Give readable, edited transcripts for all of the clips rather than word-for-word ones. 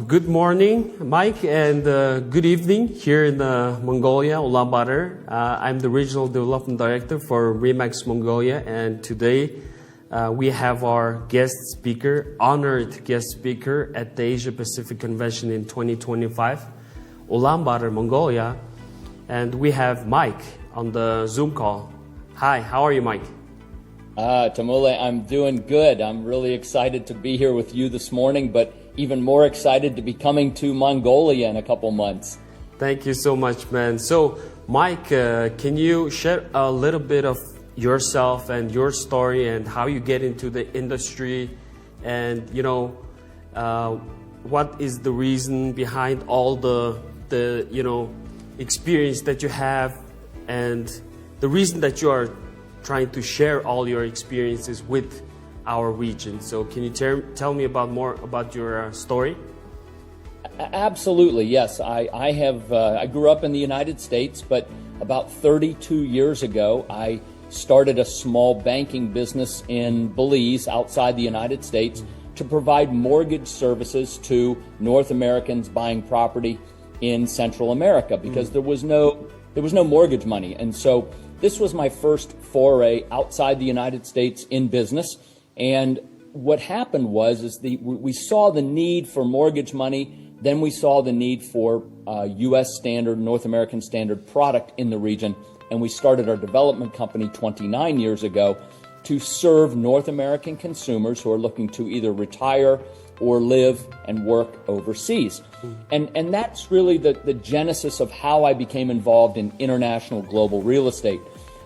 Good morning, Mike, and good evening here in Mongolia, Ulaanbaatar. I'm the Regional Development Director for Remax Mongolia, and today we have our guest speaker, honored guest speaker at the Asia Pacific Convention in 2025, Ulaanbaatar, Mongolia, and we have Mike on the Zoom call. Hi, how are you, Mike? Tamule, I'm doing good. I'm really excited to be here with you this morning, but even more excited to be coming to Mongolia in a couple months. Thank you so much, man. So, Mike, can you share a little bit of yourself and your story and how you get into the industry, and what is the reason behind all the experience that you have, and the reason that you are trying to share all your experiences with our region. So can you tell me more about your story? Absolutely, yes. I grew up in the United States, but about 32 years ago, I started a small banking business in Belize outside the United States to provide mortgage services to North Americans buying property in Central America because there was no mortgage money. And so this was my first foray outside the United States in business. And what happened was we saw the need for mortgage money, then we saw the need for U.S. standard, North American standard product in the region, and we started our development company 29 years ago to serve North American consumers who are looking to either retire or live and work overseas. And that's really the genesis of how I became involved in international global real estate.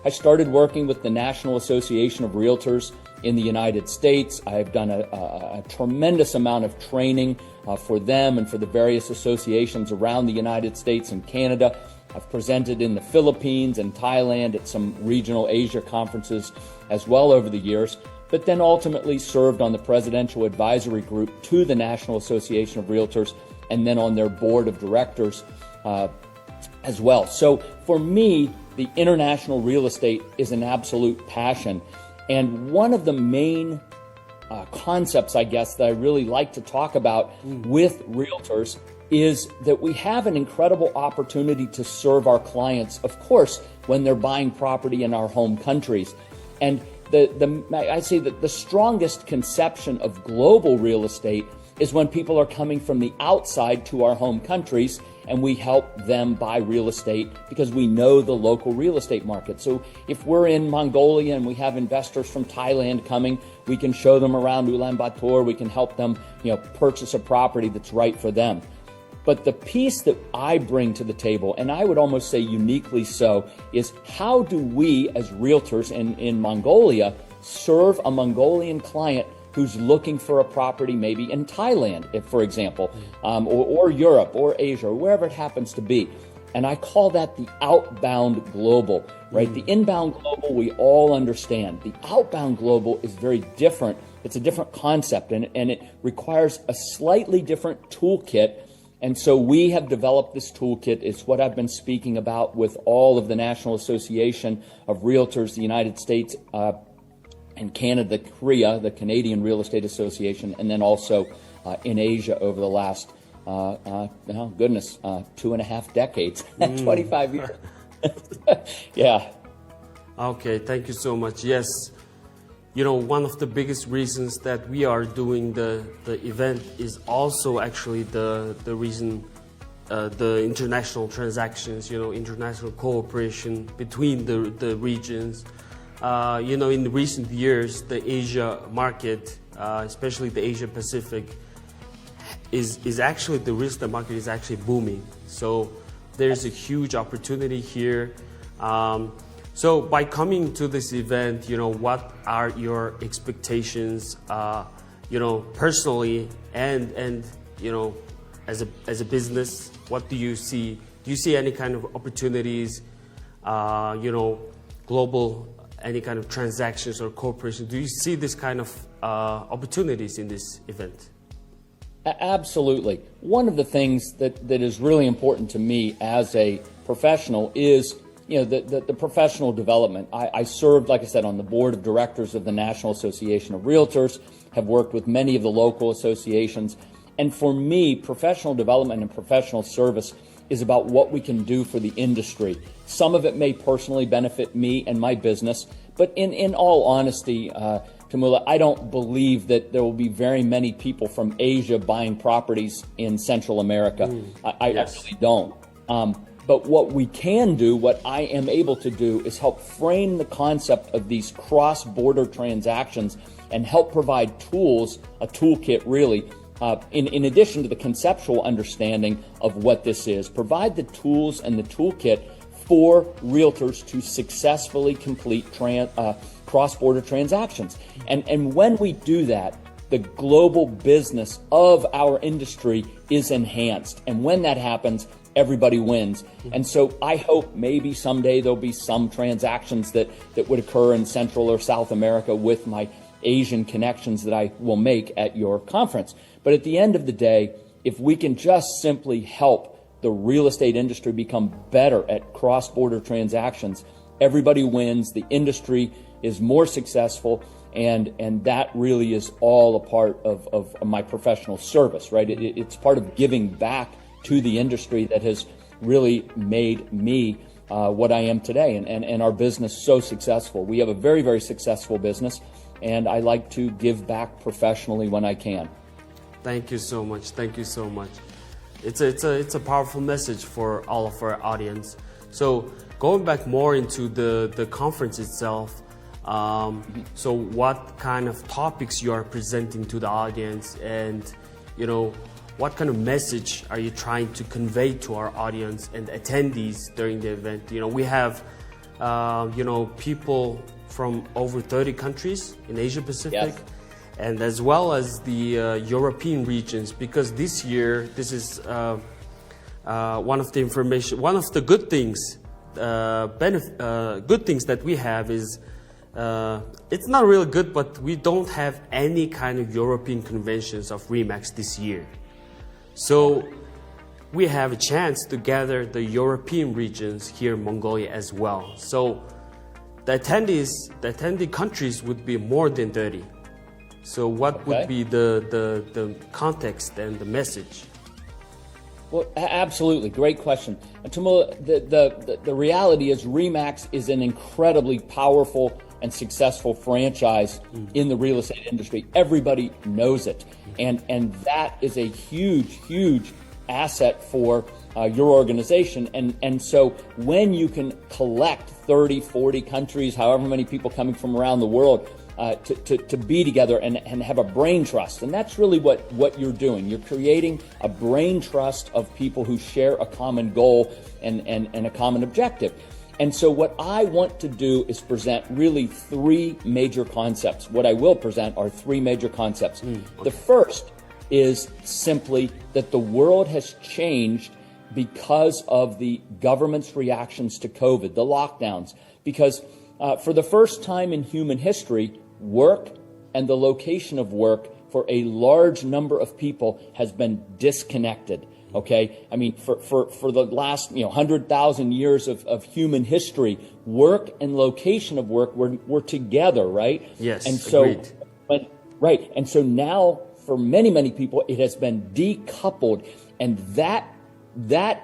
I started working with the National Association of Realtors in the United States. I've done a tremendous amount of training for them and for the various associations around the United States and Canada. I've presented in the Philippines and Thailand at some regional Asia conferences as well over the years, but then ultimately served on the Presidential Advisory Group to the National Association of Realtors and then on their board of directors as well. So for me, the international real estate is an absolute passion. And one of the main concepts, I guess, that I really like to talk about with realtors is that we have an incredible opportunity to serve our clients, of course, when they're buying property in our home countries. And I'd say that the strongest conception of global real estate is when people are coming from the outside to our home countries and we help them buy real estate because we know the local real estate market. So if we're in Mongolia and we have investors from Thailand coming, we can show them around Ulaanbaatar, we can help them, purchase a property that's right for them. But the piece that I bring to the table, and I would almost say uniquely so, is how do we as realtors in Mongolia serve a Mongolian client who's looking for a property maybe in Thailand, if, for example, or Europe or Asia or wherever it happens to be. And I call that the outbound global, right? The inbound global we all understand. The outbound global is very different. It's a different concept and it requires a slightly different toolkit. And so we have developed this toolkit. It's what I've been speaking about with all of the National Association of Realtors, the United States, and Canada, Korea, the Canadian Real Estate Association, and then also in Asia over the last, 2.5 decades, 25 years. Yeah. Okay, thank you so much. Yes, one of the biggest reasons that we are doing the event is also actually the reason, the international transactions, international cooperation between the regions. In recent years, the Asia market, especially the Asia Pacific, is actually, the real estate market is actually booming. So there's a huge opportunity here. So by coming to this event, what are your expectations, personally and as a business? What do you see? Do you see any kind of opportunities, global? Any kind of transactions or cooperation? Do you see this kind of opportunities in this event? Absolutely. One of the things that is really important to me as a professional is the professional development. I served, like I said, on the board of directors of the National Association of Realtors, have worked with many of the local associations, And for me, professional development and professional service is about what we can do for the industry. Some of it may personally benefit me and my business, but in all honesty, Tamula, I don't believe that there will be very many people from Asia buying properties in Central America. I really don't. But what we can do, what I am able to do, is help frame the concept of these cross-border transactions and help provide tools, a toolkit really, in addition to the conceptual understanding of what this is, provide the tools and the toolkit for realtors to successfully complete cross-border transactions. And when we do that, the global business of our industry is enhanced. And when that happens, everybody wins. And so I hope maybe someday there'll be some transactions that would occur in Central or South America with my Asian connections that I will make at your conference. But at the end of the day, if we can just simply help the real estate industry become better at cross-border transactions, everybody wins, the industry is more successful, and that really is all a part of my professional service, right? It's part of giving back to the industry that has really made me what I am today, and our business so successful. We have a very, very successful business, and I like to give back professionally when I can. Thank you so much. Thank you so much. It's a powerful message for all of our audience. So going back more into the conference itself, so what kind of topics you are presenting to the audience, and what kind of message are you trying to convey to our audience and attendees during the event? We have people from over 30 countries in Asia Pacific. Yes. And as well as the European regions, because this year, this is one of the good things, good things that we have is, it's not really good, but we don't have any kind of European conventions of RE/MAX this year. So we have a chance to gather the European regions here in Mongolia as well. So the attendee countries would be more than 30. So what would be the context and the message? Well, absolutely. Great question. Tamula, the reality is RE/MAX is an incredibly powerful and successful franchise in the real estate industry. Everybody knows it. And that is a huge, huge asset for your organization. And so when you can collect 30, 40 countries, however many people coming from around the world, to be together and have a brain trust. And that's really what you're doing. You're creating a brain trust of people who share a common goal and a common objective. And so what I want to do is present really three major concepts. What I will present are three major concepts. The first is simply that the world has changed because of the government's reactions to COVID, the lockdowns. Because for the first time in human history, work and the location of work for a large number of people has been disconnected. Okay, I mean, for the last 100,000 years of human history, work and location of work were together, right? Yes, and so, agreed. Right, and so now for many people it has been decoupled, and that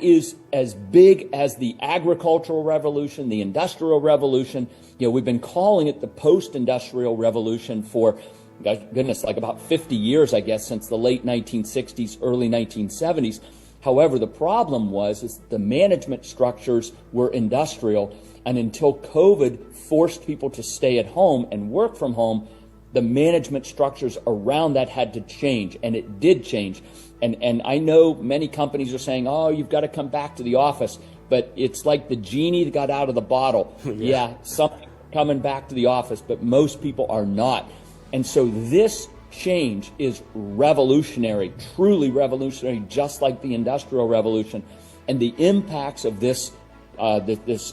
is as big as the agricultural revolution, the industrial revolution. We've been calling it the post-industrial revolution for, goodness, like about 50 years, I guess, since the late 1960s, early 1970s. However, the problem is the management structures were industrial, and until COVID forced people to stay at home and work from home, the management structures around that had to change, and it did change. And I know many companies are saying, oh, you've got to come back to the office, but it's like the genie that got out of the bottle. Yeah, some people are coming back to the office, but most people are not. And so this change is revolutionary, truly revolutionary, just like the Industrial Revolution. And the impacts of this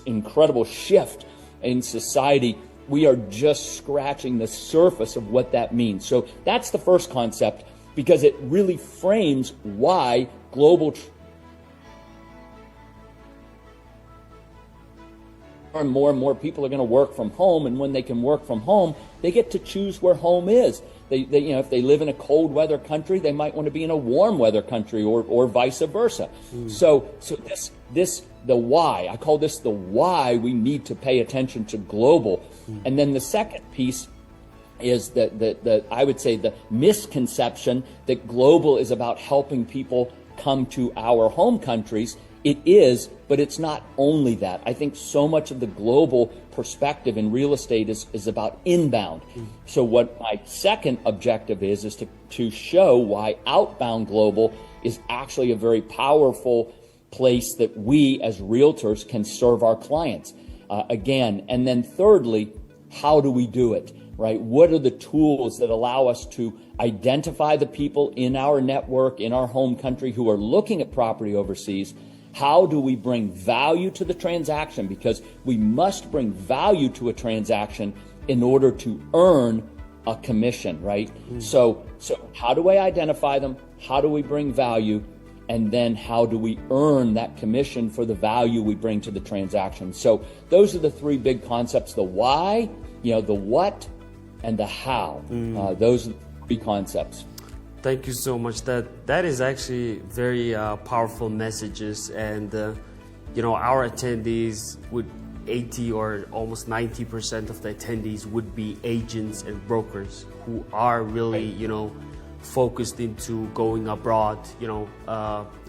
incredible shift in society, we are just scratching the surface of what that means. So that's the first concept, because it really frames why global more and more people are going to work from home, and when they can work from home, they get to choose where home is. if they live in a cold weather country, they might want to be in a warm weather country, or vice versa. So the why, I call this the why we need to pay attention to global. And then the second piece is that I would say the misconception that global is about helping people come to our home countries. It is, but it's not only that. I think so much of the global perspective in real estate is about inbound. So what my second objective is to show why outbound global is actually a very powerful place that we as realtors can serve our clients. Again, and then thirdly, how do we do it, right? What are the tools that allow us to identify the people in our network, in our home country who are looking at property overseas? How do we bring value to the transaction? Because we must bring value to a transaction in order to earn a commission, right? So how do I identify them? How do we bring value? And then how do we earn that commission for the value we bring to the transaction? So those are the three big concepts: the why, the what, and the how. Those are the three concepts. Thank you so much. That is actually very powerful messages, and our attendees would 80 or almost 90% of the attendees would be agents and brokers who are really focused into going abroad,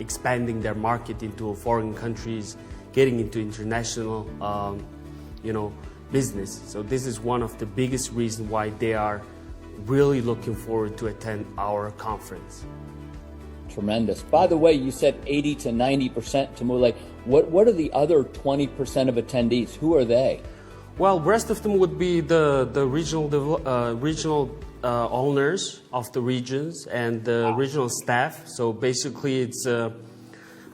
expanding their market into foreign countries, getting into international business. So this is one of the biggest reasons why they are really looking forward to attend our conference. Tremendous. By the way, you said 80 to 90% to move. What are the other 20% of attendees? Who are they? Well, rest of them would be the regional owners of the regions and the regional staff. So basically, it's the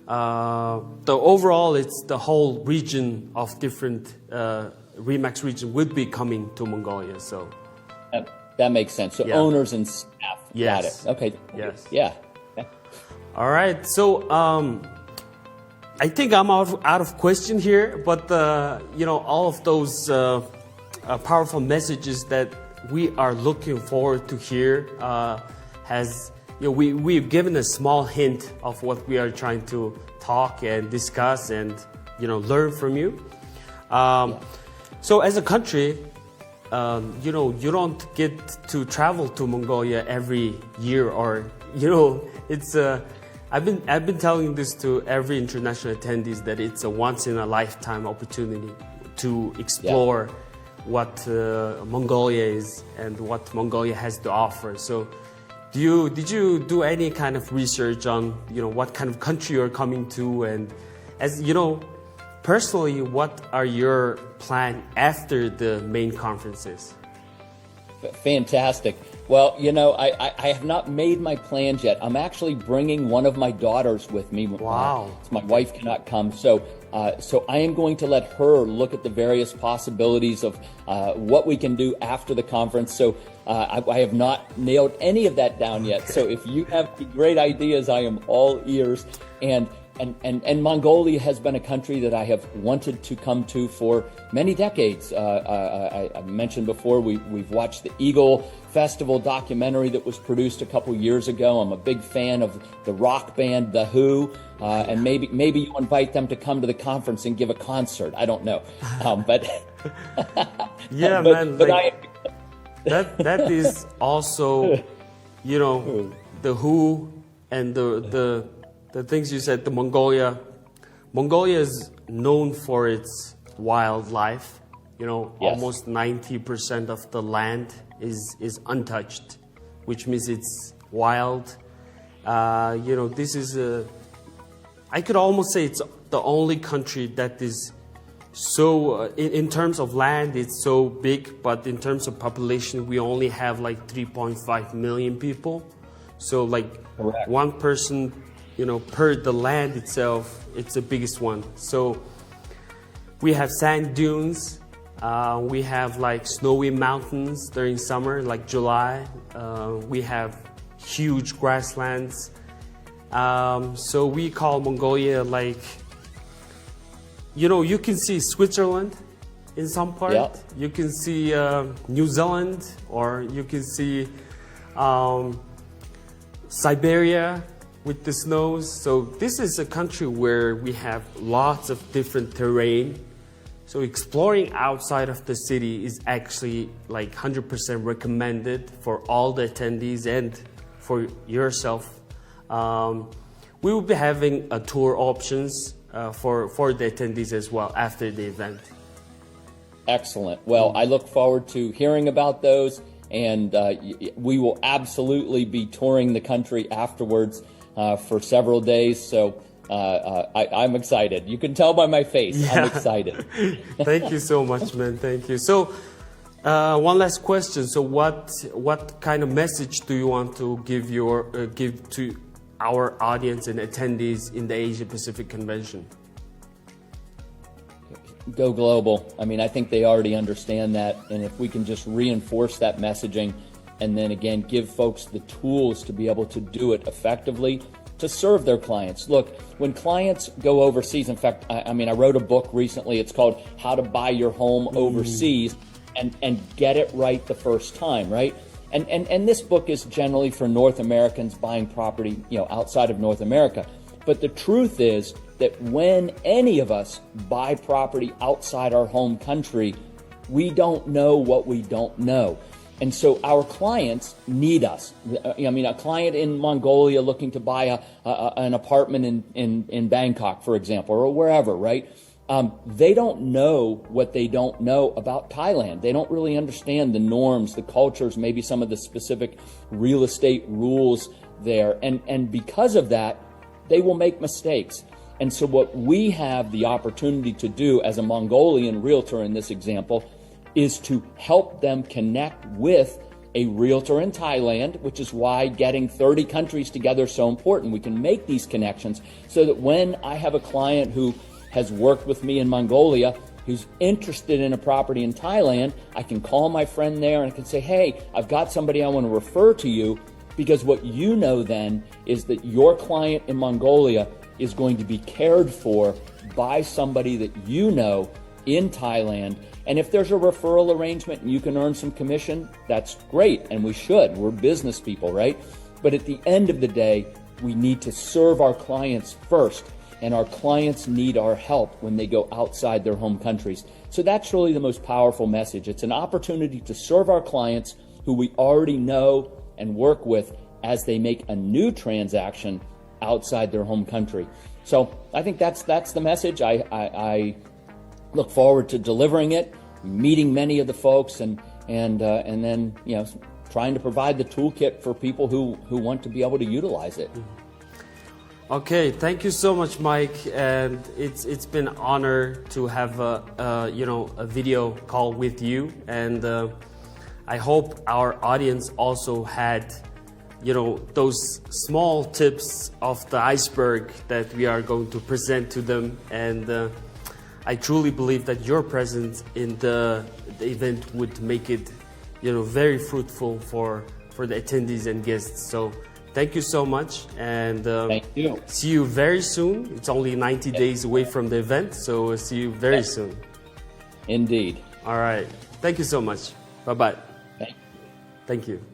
overall, it's the whole region of different RE/MAX region would be coming to Mongolia. So. That makes sense. So owners and staff. Yes. Got it. Okay. Yes. Yeah. All right. So I think I'm out of question here, but all of those powerful messages that we are looking forward to hear we've given a small hint of what we are trying to talk and discuss and learn from you. So as a country, you don't get to travel to Mongolia every year, or it's I've been telling this to every international attendees that it's a once in a lifetime opportunity to explore what Mongolia is and what Mongolia has to offer. So did you do any kind of research on what kind of country you're coming to, and as personally, what are your plans after the main conferences? Fantastic. Well, I have not made my plans yet. I'm actually bringing one of my daughters with me. Wow. My wife cannot come. So I am going to let her look at the various possibilities of what we can do after the conference. So I have not nailed any of that down yet. So if you have great ideas, I am all ears. And Mongolia has been a country that I have wanted to come to for many decades. I mentioned before, we've watched the Eagle Festival documentary that was produced a couple years ago. I'm a big fan of the rock band The Who, and maybe you invite them to come to the conference and give a concert. I don't know, but yeah, man. That is also, The Who and the things you said, the Mongolia. Mongolia is known for its wildlife. Almost 90% of the land is untouched, which means it's wild. This is I could almost say it's the only country that is so, in terms of land, it's so big, but in terms of population, we only have 3.5 million people. So Correct. One person, per the land itself, it's the biggest one. So we have sand dunes, we have snowy mountains during summer, like July. We have huge grasslands. So we call Mongolia you can see Switzerland in some part. Yeah. You can see New Zealand, or you can see Siberia with the snows. So this is a country where we have lots of different terrain. So exploring outside of the city is actually like 100% recommended for all the attendees and for yourself. We will be having a tour options for the attendees as well after the event. Excellent. Well, I look forward to hearing about those, and we will absolutely be touring the country afterwards for several days. So I'm excited. You can tell by my face. Yeah. I'm excited. Thank you so much, man. Thank you. So one last question. So what kind of message do you want to give to our audience and attendees in the Asia Pacific Convention? Go global. I mean, I think they already understand that, and if we can just reinforce that messaging and then again give folks the tools to be able to do it effectively to serve their clients. Look, when clients go overseas, in fact, I wrote a book recently. It's called How to Buy Your Home Overseas and Get It Right the First Time, right? And this book is generally for North Americans buying property, outside of North America. But the truth is that when any of us buy property outside our home country, we don't know what we don't know. And so our clients need us. A client in Mongolia looking to buy an apartment in Bangkok, for example, or wherever, right? They don't know what they don't know about Thailand. They don't really understand the norms, the cultures, maybe some of the specific real estate rules there. And because of that, they will make mistakes. And so what we have the opportunity to do as a Mongolian realtor in this example is to help them connect with a realtor in Thailand, which is why getting 30 countries together is so important. We can make these connections so that when I have a client who has worked with me in Mongolia, who's interested in a property in Thailand, I can call my friend there and I can say, hey, I've got somebody I want to refer to you, because what you know then is that your client in Mongolia is going to be cared for by somebody that you know in Thailand. And if there's a referral arrangement and you can earn some commission, that's great, and we should. We're business people, right? But at the end of the day, we need to serve our clients first, and our clients need our help when they go outside their home countries. So that's really the most powerful message. It's an opportunity to serve our clients who we already know and work with as they make a new transaction outside their home country. So I think that's the message. I look forward to delivering it, meeting many of the folks, and then trying to provide the toolkit for people who want to be able to utilize it. Okay, thank you so much, Mike, and it's been an honor to have a video call with you, and I hope our audience also had those small tips of the iceberg that we are going to present to them, and I truly believe that your presence in the event would make it very fruitful for the attendees and guests. So thank you so much, and thank you. See you very soon. It's only 90 days away from the event, so we'll see you very soon. Indeed. All right. Thank you so much. Bye-bye. Thank you. Thank you.